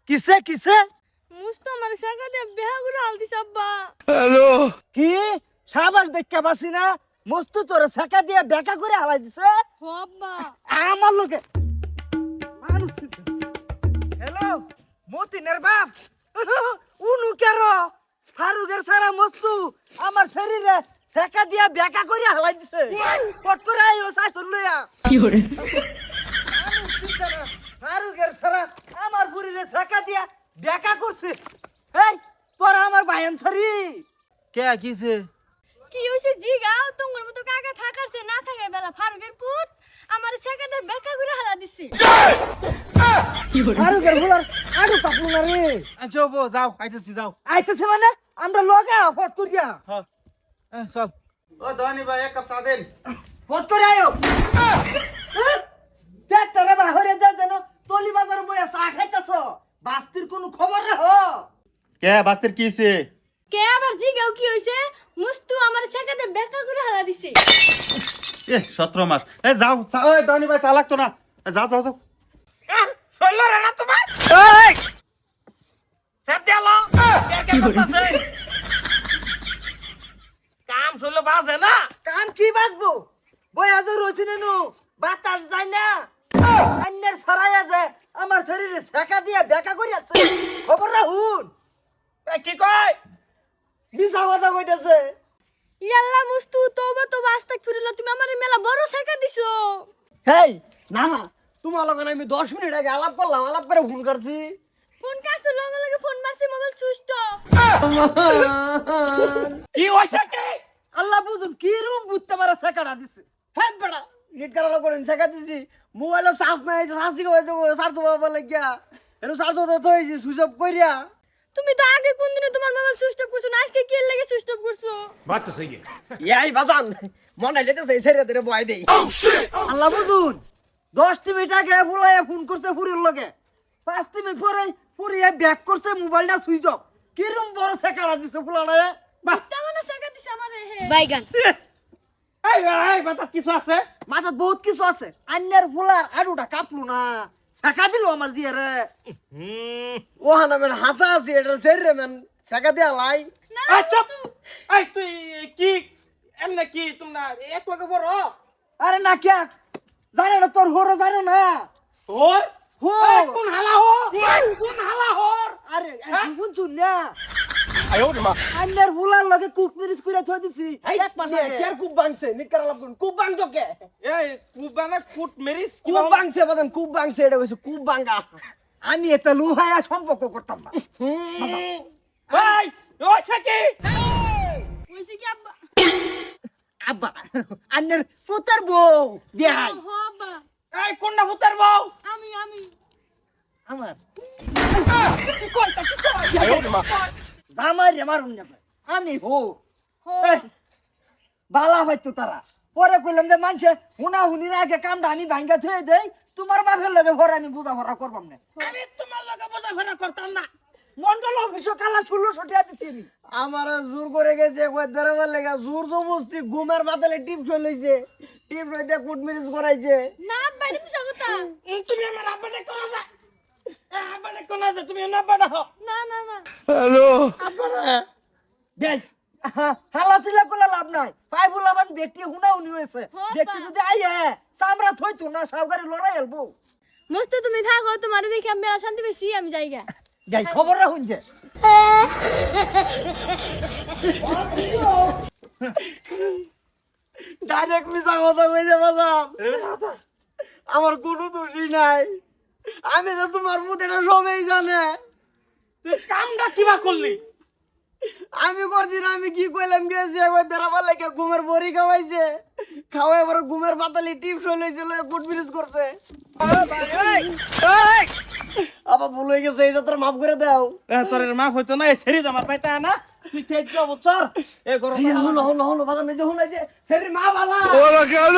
কিসে কিসে মুস্তো আমার সাকা দিয়ে বিয়া করে হাল দিছে আব্বা। হ্যালো কি সাবাস দেখা পাসি না মস্তু তোর ছাকা দিয়ে বেকা করে হালাই দিছে হো আব্বা। আমার লোকে হ্যালো মতিনের বাপ উনু কেরো ফারুকের সারা মস্তু আমার শরীরে ছাকা দিয়ে বেকা করে হালাই দিছে কট করে আইও সাইছন লইয়া কি করে ফারুকের সারা আমার বুড়িরে ছাকা দিয়া বেকা করছে এই তোরা আমার ভাইয়ান ছড়ি কে কিছে কি হইছে জিগাও তোমার মতো কাকা থাকারছে না থাকে বেলা ফারুকের পুত আমার সাকা দিয়ে বেকা করে হালা দিছে। কি করে ফারুকের বুলার আড়ু পাকলু না রে আচ্ছা বো যাও আইতেছি যাও আইতেছে মানে আমরা লগা ফট করিয়া চল ও ধনী ভাই এক কাপ চা দেন ফট করে আয়ো পেটরে বাহরে যা যেন তলি বাজার বইয়া চা খাইতেছ বাস্তির কোনো খবর রে হো কে বাস্তির কিছে কে আবার জিগাও কি হইছে মুস্তু আমার সাকা দিয়ে বেকা করে হালা দিছে। এ 17 মাস এ যাও ওই ধনী ভাই চা লাগতো না যাও যাও যাও শৈল রে না তোমার এই সেপ দেলো কে করতেছে কাম শৈল বাজে না কাম কি বাজবো বই আজ রইছিনে নু বাতাস যায় না আন্নের ছড়াই আছে আমার শরীরে ছাকা দিয়ে বেকা করিয়াছে খবর রাখুন কি কয় মিছা কথা কইতেছে ইয়াল্লা মুস্তু তোবা তোবা আস্তাগফিরুল্লাহ তুমি আমারে মেলা বড় সাকা দিছো। হেই না না তোমার লগে আমি 10 মিনিট আগে আলাপ করলাম আলাপ করে ফোন করছি ফোন কাছে লগে লগে ফোন মারছি মোবাইল সুইচ অফ। কি হইছে কি আল্লাহ বুঝুন কি রুম বুঝতে পারে সেকাটা দিছে হ্যাঁ বেটা নেট করা করেন সেকা দিছি মোবাইলে চার্জ নাই চার্জ করে চার্জ বাবা লাগিয়া এর চার্জ তো হইছে সুইচ অফ কইরা তুমি তো আগে কোন দিনে তোমার মোবাইল সুইচ অফ করছো না আজকে কি লাগে সুইচ অফ করছো। বাত তো সহি এই বাজান মনে যেতেছে এই ছেড়ে ধরে বয় দেই আল্লাহ বুঝুন 10 মিনিট আগে ফুলায় ফোন করছে ফুরির লগে 5 মিনিট পরে ফুরিয়ে ব্যাক করছে মোবাইলটা সুইচ অফ কি রুম বড় সেকাটা দিছে ফুলাড়ে বাহ তেমন সাকা দিছে আমারে হে। বাইগান এই মাথা কিছু আছে মাথা বহুত কিছু আছে আন্যার ফুলার আড়ুটা কাপলু না ছাকা দিল আমার জিয়ে রে ও হানা মেন হাসা আছে এটা সের রে মেন ছাকা দিয়া লাই না এই চুপ এই তুই কি এমনে কি তোমরা এক লগে বড় আরে না কে জানে না তোর হরো জানে না ওর হো কোন হালা হো কোন হালা হর আরে কোন শুন না আয়ো মা আন্যার ফুলার লগে কুক মিরিস কইরা থই দিছি এক মাস আগে কে খুব বাংছে নিকার লাভ কোন কুক বাংছো কে এই কুবানা কুট মেরিস কুক বাংছে বাদান কুক বাংছে এটা কইছে কুক বাঙ্গা আমি এটা লুহায়া সম্পর্ক করতাম না ভাই ওই কি হইছে কি আব্বা। আব্বা আন্যার পুতার বউ বিয়াই হো আব্বা এই কোনটা ভূতের বউ আমি আমার কি কই আয়ো মা জামাই রে মারুন না আমি হো হো বালা হয়তো তারা পরে কইলাম যে মানুষে হুনা হুনির আগে কামটা আমি ভাঙ্গা থয়ে দেই তোমার বাপের লগে ভরে আমি বুঝা ভরা করবাম না আমি তোমার লগে বোঝাফেরা করতাম না মন্ডল অফিসও কালা 16 দিচ্ছি আমি আমার জোর করে গেছে কই ধরাবার লেগা জোর জবরদস্তি ঘুমের বাদলে টিপ চলেছে টিপ লইতে কুটমিরিস করাইছে না আব্বা এটা মিছা কথা। তুমি আমার আব্বাটা কোনা যা আব্বাটা কোনা যা তুমি না আব্বাটা হো না না না হ্যালো আব্বাটা দেই হালা ছিলা কোলা লাভ নাই পাই বুলাবান বেটি হুনা হুনি হয়েছে হ্যাঁ, বেটি বা। যদি আইয়ে চামড়া থইতো না সাউগারি লড়াই হেলবো মুস্তু তুমি থাকো তোমারে দেখে আমি মেলা শান্তি পেয়েছি আমি যাইগা। যাই খবর রাখুন যে ডাইরেক্ট মিছা কথা কইছে বাজান আমার কোনো দোষই নাই আমি তো তোমার বুধ এটা সবাই জানে তুই কামটা কিবা করলি আমি করছি না আমি কি কইলাম গেছি একবার বেড়াবার লাগে ঘুমের বড়ি খাওয়াইছে খাওয়াই পরে ঘুমের পাতালি টিপস হইছিল গুড মিনিস করছে আবার ভুল হয়ে গেছে এই যাত্রা মাফ করে দাও তোর মাফ হইতো না এই সেরি আমার পাইতা না তুই ঠিক বছর এ গরম হলো হলো হলো বাজার মেজে হুনাই যে ফেরি মা বালা ওরা কেন